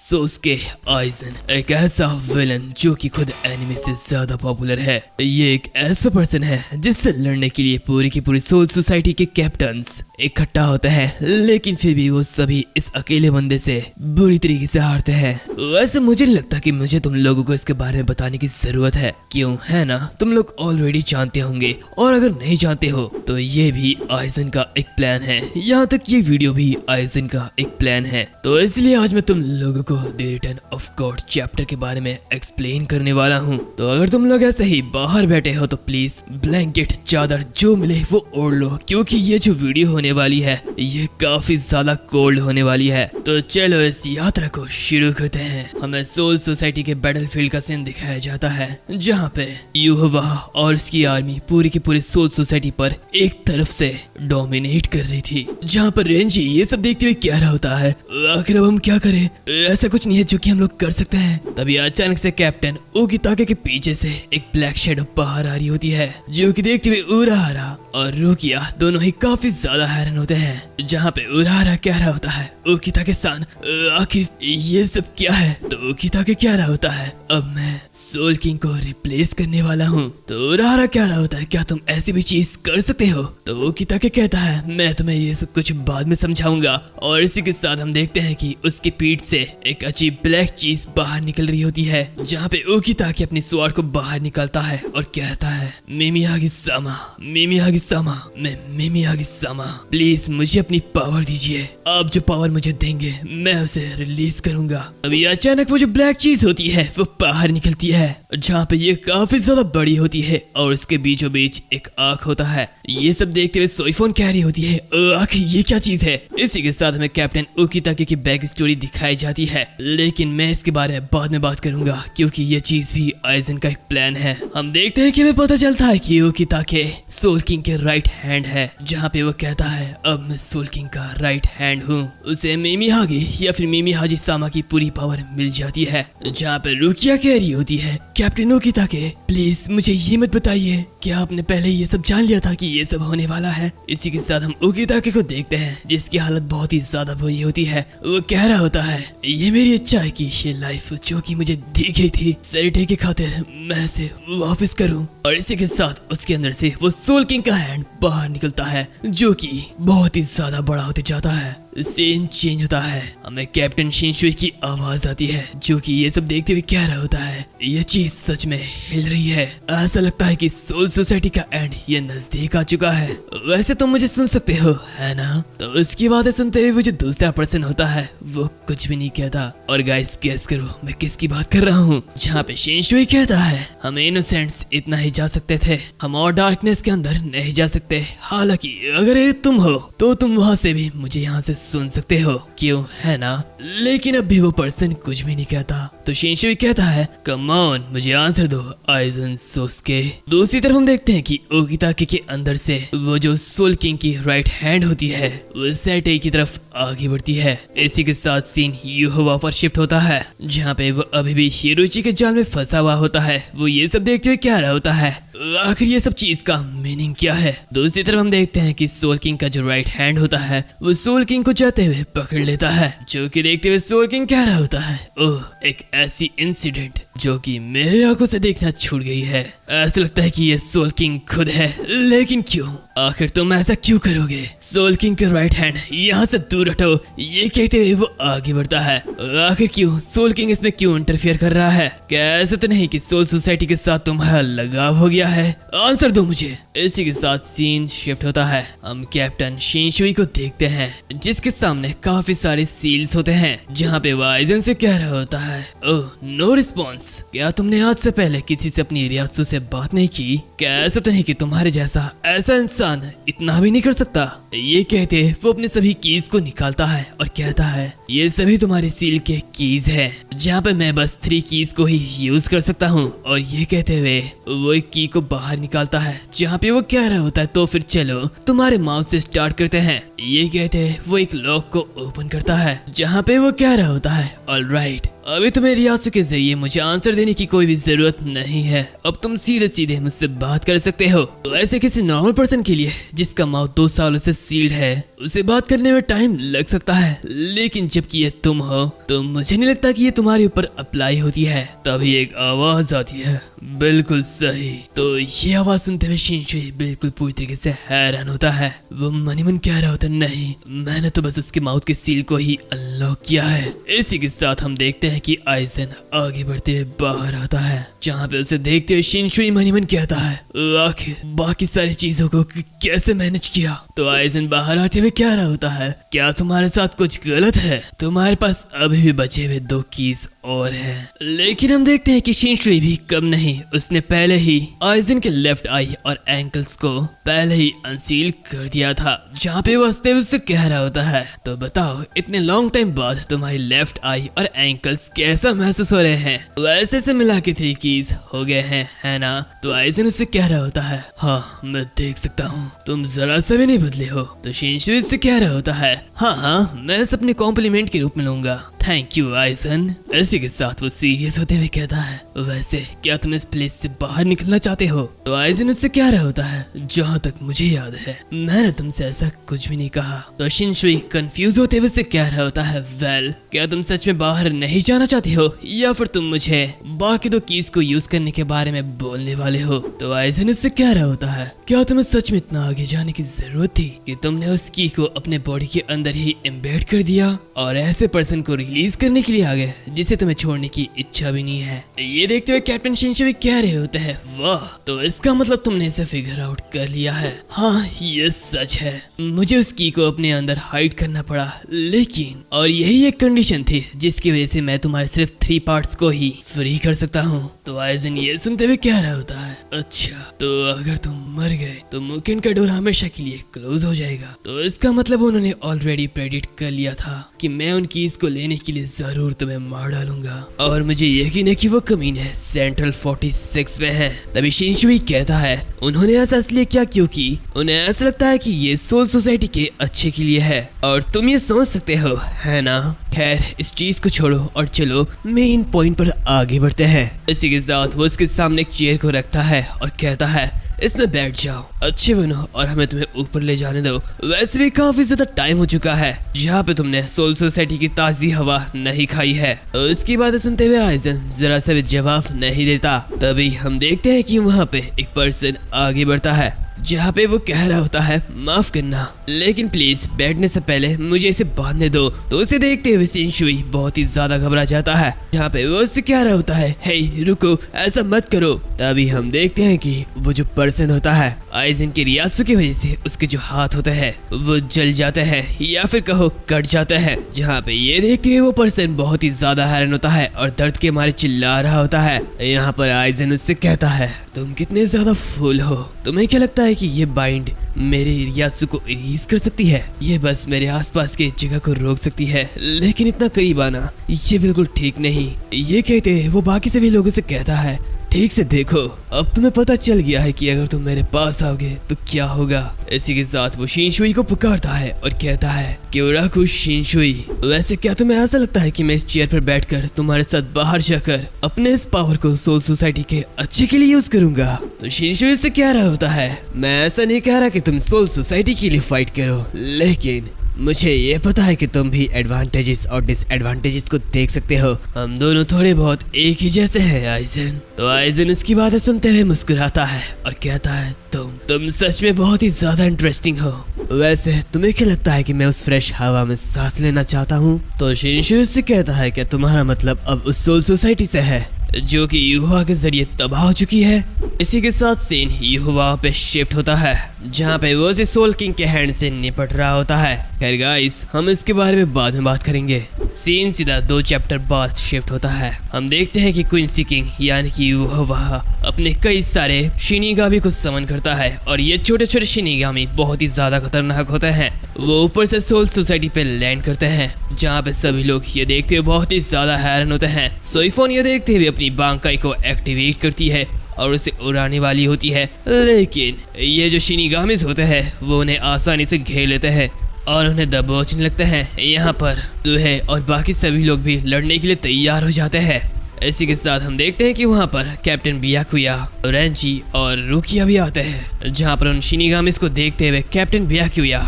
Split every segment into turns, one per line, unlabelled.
सोस्के eigen एक ऐसा villain जो कि खुद एनिमे से ज्यादा पॉपुलर है। ये एक ऐसा पर्सन है जिससे लड़ने के लिए पूरी की पूरी सोल सोसाइटी के कैप्टन्स इकट्ठा होते हैं, लेकिन फिर भी वो सभी इस अकेले बंदे से बुरी तरीके से हारते हैं। वैसे मुझे नहीं लगता कि मुझे तुम लोगों को इसके बारे में बताने की जरूरत है, क्यों है ना? तुम लोग ऑलरेडी जानते होंगे, और अगर नहीं जानते हो तो ये भी आइजन का एक प्लान है। यहाँ तक ये वीडियो भी आइजन का एक प्लान है, तो इसलिए आज मैं तुम लोगों को the return of God chapter के बारे में एक्सप्लेन करने वाला हूँ। तो अगर तुम लोग ऐसे ही बाहर बैठे हो तो प्लीज ब्लैंकेट चादर जो मिले वो ओढ़ लो, क्योंकि ये जो वीडियो होने वाली है ये काफी ज्यादा कोल्ड होने वाली है। तो चलो इस यात्रा को शुरू करते हैं। हमें सोल सोसाइटी के बैटलफील्ड का सीन दिखाया जाता है, जहाँ पे युवा और उसकी आर्मी पूरी की पूरी सोल सोसाइटी पर एक तरफ से डोमिनेट कर रही थी, जहाँ पर रेंजी ये सब देखते हुए कह रहा होता है आखिर अब हम क्या करें, ऐसा कुछ नहीं है जो कि हम लोग कर सकते हैं। तभी अचानक से कैप्टन ओकिताके के पीछे से एक ब्लैक शेडो बाहर आ रही होती है, जो कि देखते हुए उराहारा और रुकिया दोनों ही काफी ज्यादा हैरान होते हैं। जहाँ पे उराहारा कह रहा होता है ओकिताके सान आखिर ये सब क्या है, तो ओकिताके कह रहा होता है अब मैं सोल किंग को रिप्लेस करने वाला हूँ। तो उराहारा कह रहा होता है क्या तुम ऐसी भी चीज कर सकते हो? तो ओकिताके कहता है मैं तुम्हें ये सब कुछ बाद में समझाऊंगा। और इसी के साथ हम देखते हैं कि उसकी पीठ से एक अजीब ब्लैक चीज बाहर निकल रही होती है, जहाँ पे ओकिताके अपनी स्वॉर्ड को बाहर निकालता है और कहता है मिमियागी-सामा, मिमियागी-सामा, मैं मिमियागी-सामा, प्लीज मुझे अपनी पावर दीजिए। आप जो पावर मुझे देंगे मैं उसे रिलीज करूंगा। अभी अचानक वो जो ब्लैक चीज होती है वो बाहर निकलती है, जहाँ पे ये काफी ज्यादा बड़ी होती है और उसके बीचों बीच एक आँख होता है। ये सब देखते हुए सोईफोन कह रही होती है आखिर ये क्या चीज है। इसी के साथ हमें कैप्टन ओकिताके की बैक स्टोरी दिखाई जाती है, लेकिन मैं इसके बारे में बाद में बात करूंगा, क्योंकि ये चीज भी आइजन का एक प्लान है। हम देखते हैं कि हमें पता चलता है कि ओकिताके सोल किंग के राइट हैंड है, जहाँ पे वो कहता है अब मैं सोल किंग का राइट हैंड हूँ। उसे मिमिहागी या फिर मिमिहाजी-सामा की पूरी पावर मिल जाती है, जहाँ पे रुकिया कह रही होती है कैप्टन ओकिताके प्लीज मुझे ये मत बताइए क्या आपने पहले ये सब जान लिया था कि ये सब होने वाला है। इसी के साथ हम ओकिताके को देखते हैं जिसकी हालत बहुत ही ज्यादा बुरी होती है। वो कह रहा होता है ये मेरी इच्छा है कि ये लाइफ जो कि मुझे दी गई थी सैरिटे की खातिर मैं इसे वापस करूं। और इसी के साथ उसके अंदर से वो सोल किंग का हैंड बाहर निकलता है, जो कि बहुत ही ज्यादा बड़ा होते जाता है। सीन चेंज होता है, हमें कैप्टन शिनशुई की आवाज आती है, जो कि ये सब देखते हुए कह रहा होता है ये चीज सच में हिल रही है। ऐसा लगता है कि सोल सोसाइटी का एंड ये नजदीक आ चुका है। वैसे तुम मुझे सुन सकते हो है ना? तो उसकी बातें सुनते हुए वो जो दूसरा पर्सन होता है वो कुछ भी नहीं कहता। और गाइस गेस करो मैं किसकी बात कर रहा हूँ? जहाँ पे शिनशुई कहता है हम इनोसेंट्स इतना ही जा सकते थे, हम और डार्कनेस के अंदर नहीं जा सकते। हालांकि अगर ये तुम हो तो तुम वहाँ से भी मुझे यहाँ से सुन सकते हो, क्यों है ना? लेकिन अब भी वो पर्सन कुछ भी नहीं कहता। तो शिनशुई कहता है कम ऑन मुझे आंसर दो आइजन सोस्के। दूसरी तरफ हम देखते हैं कि ओकिताके के अंदर से वो जो सोल किंग की राइट हैंड होती है वो सैरिटे की तरफ आगे बढ़ती है। इसी के साथ सीन युवा पर शिफ्ट होता है, जहाँ पे वो अभी भी हिरोची के जाल में फंसा हुआ होता है। वो ये सब देखते हुए कह रहा होता है आखिर ये सब चीज का मीनिंग क्या है। दूसरी तरफ हम देखते हैं कि सोल किंग का जो राइट हैंड होता है वो सोल किंग को जाते हुए पकड़ लेता है, जो कि देखते हुए सोल किंग कह रहा होता है ओह एक ऐसी इंसिडेंट जो कि मेरे आंखों से देखना छूट गई है। ऐसा लगता है कि ये सोल किंग खुद है, लेकिन क्यों? आखिर तुम ऐसा क्यों करोगे? सोल किंग का राइट हैंड यहाँ से दूर हटो, ये कहते हुए वो आगे बढ़ता है। आखिर क्यों? सोल किंग इसमें क्यों इंटरफियर कर रहा है? क्या ऐसा तो नहीं कि सोल सोसाइटी के साथ तुम्हारा लगाव हो गया है? आंसर दो मुझे। इसी के साथ सीन शिफ्ट होता है, हम कैप्टन शिनशुई को देखते हैं जिसके सामने काफी सारे सील्स होते हैं, जहाँ पे वो आइजन से कह रहा होता है ओह नो रिस्पॉन्स। क्या तुमने आज से पहले किसी से अपनी रियासतों से बात नहीं की? क्या ऐसा तो नहीं कि तुम्हारे जैसा ऐसा इंसान इतना भी नहीं कर सकता? ये कहते वो अपने सभी कीज को निकालता है और कहता है ये सभी तुम्हारे सील के कीज हैं, जहाँ पे मैं बस 3 कीज को ही यूज कर सकता हूँ। और ये कहते हुए वो एक की को बाहर निकालता है, जहाँ पे वो कह रहा होता है तो फिर चलो तुम्हारे माउथ से स्टार्ट करते हैं। ये कहते वो एक लॉक को ओपन करता है, जहाँ पे वो कह रहा होता है ऑलराइट अभी तुम्हें रियासू के जरिए मुझे आंसर देने की कोई भी जरूरत नहीं है। अब तुम सीधे सीधे मुझसे बात कर सकते हो। तो ऐसे किसी नॉर्मल पर्सन के लिए जिसका माउथ 2 सालों से सील्ड है, उसे बात करने में टाइम लग सकता है, लेकिन जबकि ये तुम हो तो मुझे नहीं लगता कि ये तुम्हारे ऊपर अप्लाई होती है। तभी एक आवाज आती है, बिल्कुल सही। तो ये आवाज सुनते हुए शिनशुई बिल्कुल पूरी तरीके से हैरान होता है। वो मन ही मन कह रहा होता, नहीं, मैंने तो बस उसके माउथ के सील को ही अनलॉक किया है। इसी के साथ हम देखते हैं कि आइजन आगे बढ़ते हुए बाहर आता है, जहाँ पे उसे देखते हुए शिनशुई मन ही मन कहता है, आखिर बाकी सारी चीजों को कैसे मैनेज किया। तो आइजन बाहर आते हुए कह रहा होता है, क्या तुम्हारे साथ कुछ गलत है? तुम्हारे पास अभी भी बचे हुए 2 कीज और है। लेकिन हम देखते हैं कि शिनशुई भी कम नहीं, उसने पहले ही आइजन के लेफ्ट आई और एंकल्स को पहले ही अनसील कर दिया था, जहाँ पे वो हंसते हुए उससे कह रहा होता है, तो बताओ इतने लॉन्ग टाइम बाद तुम्हारी लेफ्ट आई और एंकल्स कैसा महसूस हो रहे हैं? वैसे से मिला के 3 कीज हो गए हैं, है ना? तो आइजन उससे कह रहा होता है, हाँ मैं देख सकता हूँ, तुम जरा सा भी नहीं बदले हो। तो शिनशुई उससे कह रहा होता है, हाँ मैं इसे अपने कॉम्प्लीमेंट के रूप में लूंगा, थैंक यू आइजन। इसी के साथ वो सीरियस होते हुए कहता है, वैसे क्या तुम इस प्लेस से बाहर निकलना चाहते हो? तो आइजन उससे कह रहा होता है, जहाँ तक मुझे याद है मैंने तुमसे ऐसा कुछ भी नहीं कहा। तो शिनशुई कंफ्यूज होते हुए उससे कह रहा होता है, वेल क्या तुम सच में बाहर नहीं जाना चाहते हो, या फिर तुम मुझे बाकी 2 कीज को यूज करने के बारे में बोलने वाले हो? तो आइजन उससे कह रहा होता है, क्या तुम्हें सच में इतना आगे जाने की जरूरत थी कि तुमने उस की को अपने बॉडी के अंदर ही एम्बेड कर दिया और ऐसे पर्सन को रिलीज करने के लिए आ गए जिसे तुम्हें छोड़ने की इच्छा भी नहीं है? ये देखते हुए कैप्टन शिनशुई कह रहे होते हैं, वाह, तो इसका मतलब तुमने इसे फिगर आउट कर लिया है। हाँ ये सच है, मुझे उस की को अपने अंदर हाइड करना पड़ा, लेकिन और यही एक कंडीशन थी जिसकी वजह से मैं तुम्हारे सिर्फ 3 पार्ट्स को ही फ्री कर सकता हूँ। तो आइजन ये सुनते हुए कह रहा होता है, अच्छा तो अगर तुम मर गए तो मुकेन का डोर हमेशा के लिए क्लोज हो जाएगा। तो इसका मतलब उन्होंने ऑलरेडी प्रेडिक्ट कर लिया था कि मैं उन कीज को लेने के लिए जरूर तुम्हें मार डालूंगा, और मुझे यकीन है कि वो कमीने सेंट्रल 46 में है। तभी शिनशुई कहता है, उन्होंने ऐसा इसलिए क्या, क्योंकि उन्हें ऐसा लगता है कि ये सोल सोसाइटी के अच्छे के लिए है, और तुम ये समझ सकते हो, है ना? खैर इस चीज को छोड़ो और चलो मेन पॉइंट पर आगे बढ़ते हैं। इसी के साथ वो उसके सामने एक चेयर को रखता है और कहता है, इसमें बैठ जाओ, अच्छे बनो और हमें तुम्हें ऊपर ले जाने दो। वैसे भी काफी ज्यादा टाइम हो चुका है जहाँ पे तुमने सोल सोसाइटी की ताजी हवा नहीं खाई है। तो इसकी बातें सुनते हुए आइजन जरा सा भी जवाब नहीं देता। तभी हम देखते हैं कि वहाँ पे एक पर्सन आगे बढ़ता है, जहाँ पे वो कह रहा होता है, माफ करना लेकिन प्लीज बैठने से पहले मुझे इसे बांधने दो। तो उसे देखते हुए शिनशुई बहुत ही ज्यादा घबरा जाता है, जहाँ पे वो उससे कह रहा होता है, हे रुको, ऐसा मत करो। तभी हम देखते हैं कि वो जो पर्सन होता है आइजन के रियासू की वजह से उसके जो हाथ होते हैं वो जल जाते हैं या फिर कहो कट जाते हैं, जहाँ पे ये देखते हुए वो पर्सन बहुत ही ज्यादा हैरान होता है और दर्द के मारे चिल्ला रहा होता है। यहाँ पर आइजन उससे कहता है, तुम कितने ज्यादा फूल हो, तुम्हें क्या लगता है कि ये बाइंड मेरे रियासू को इरेज कर सकती है? ये बस मेरे आसपास के जगह को रोक सकती है, लेकिन इतना करीब आना ये बिल्कुल ठीक नहीं। ये कहते वो बाकी सभी लोगों से कहता है, ठीक से देखो, अब तुम्हें पता चल गया है कि अगर तुम मेरे पास आओगे तो क्या होगा। इसी के साथ वो शिनशुई को पुकारता है और कहता है, क्योराकु शिनशुई, वैसे क्या तुम्हें ऐसा लगता है कि मैं इस चेयर पर बैठकर तुम्हारे साथ बाहर जाकर अपने इस पावर को सोल सोसाइटी के अच्छे के लिए यूज करूंगा? तो शिनशुई से कह रहा होता है, मैं ऐसा नहीं कह रहा कि तुम सोल सोसाइटी के लिए फाइट करो, लेकिन मुझे ये पता है कि तुम भी एडवांटेजेस और डिसएडवांटेजेस को देख सकते हो। हम दोनों थोड़े बहुत एक ही जैसे हैं आइजन। तो आइजन उसकी बातें सुनते हुए मुस्कुराता है और कहता है, तुम सच में बहुत ही ज्यादा इंटरेस्टिंग हो। वैसे तुम्हें क्या लगता है कि मैं उस फ्रेश हवा में सांस लेना चाहता हूँ? तो शिनशुई से कहता है, क्या तुम्हारा मतलब अब उस सोल सोसाइटी से है जो कि युवा के जरिए तबाह हो चुकी है? इसी के साथ सीन युवा पे शिफ्ट होता है, जहाँ पे वो सोल किंग के हैंड से निपट रहा होता है। खैर गाइस, हम इसके बारे में बाद में बात करेंगे। सीन सीधा 2 चैप्टर बाद शिफ्ट होता है। हम देखते हैं कि क्वींसी किंग यानी कि युवा अपने कई सारे शिनिगामी को समन करता है, और ये छोटे छोटे शिनिगामी बहुत ही ज्यादा खतरनाक होते हैं। वो ऊपर से सोल सोसाइटी पे लैंड करते हैं, जहाँ पे सभी लोग ये देखते हुए बहुत ही ज्यादा हैरान होते हैं। सोइफोन ये देखते हुए अपनी बांकाई को एक्टिवेट करती है और उसे उड़ाने वाली होती है, लेकिन ये जो शिनिगामिस होते हैं वो उन्हें आसानी से घेर लेते हैं और उन्हें दबोचने लगता है। यहाँ पर दुहे और बाकी सभी लोग भी लड़ने के लिए तैयार हो जाते हैं। इसी के साथ हम देखते हैं कि वहाँ पर कैप्टन बियाकुया, रेंची और रुकिया भी आते हैं, जहाँ पर उन शिनिगामिस को देखते हुए कैप्टन बियाकुया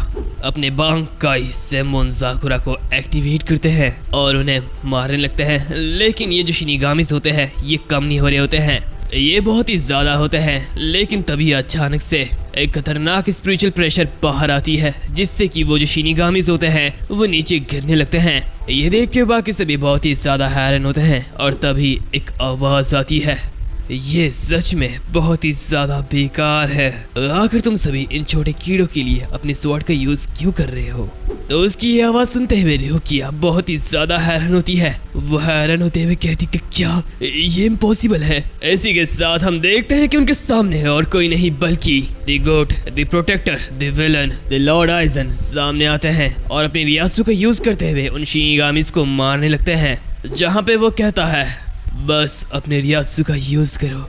अपने बांकाई सेमोन जाकुरा को एक्टिवेट करते हैं और उन्हें मारने लगते हैं। लेकिन ये जो शिनिगामिस होते हैं ये कम नहीं हो रहे होते हैं, ये बहुत ही ज्यादा होते हैं। लेकिन तभी अचानक से एक खतरनाक स्पिरिचुअल प्रेशर बाहर आती है, जिससे कि वो जो शिनिगामिस होते हैं वो नीचे गिरने लगते हैं। ये देख के बाकी सभी बहुत ही ज्यादा हैरान होते हैं और तभी एक आवाज आती है, ये सच में बहुत ही ज्यादा बेकार है। आखिर तुम सभी इन छोटे कीड़ों के लिए अपने स्वॉर्ड का यूज क्यों कर रहे हो? तो उसकी ये आवाज सुनते हुए रुकिया बहुत ही ज्यादा हैरान होती है। वो हैरान होते हुए कहती कि क्या ये इम्पॉसिबल है? इसी के साथ हम देखते हैं कि उनके सामने और कोई नहीं बल्कि the goat, the protector, the villain, the lord Aizen सामने आते हैं और अपने रियासु का यूज करते हुए उन शिनिगामिस को मारने लगते हैं। जहाँ पे वो कहता है बस अपने रियात्सु का यूज करो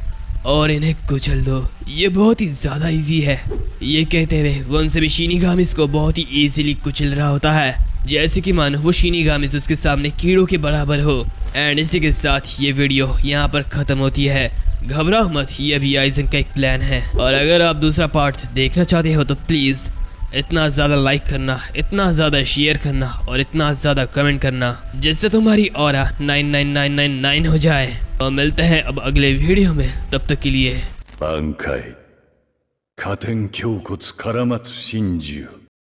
और इन्हें कुचल दो, ये बहुत ही ज्यादा इजी है। ये कहते हुए वो उनसे भी शिनिगामिस को बहुत ही इजीली कुचल रहा होता है, जैसे कि मानो वो शिनिगामिस उसके सामने कीड़ों के बराबर हो। एंड इसी के साथ ये वीडियो यहाँ पर खत्म होती है। घबराओ मत, ये भी आइजन का एक प्लान है। और अगर आप दूसरा पार्ट देखना चाहते हो तो प्लीज इतना ज़्यादा लाइक करना, इतना ज़्यादा शेयर करना और इतना ज़्यादा कमेंट करना, जिससे तुम्हारी ऑरा 99999 हो जाए। और मिलते हैं अब अगले वीडियो में, तब तक के लिए।
挽回加点胸骨からまつ真珠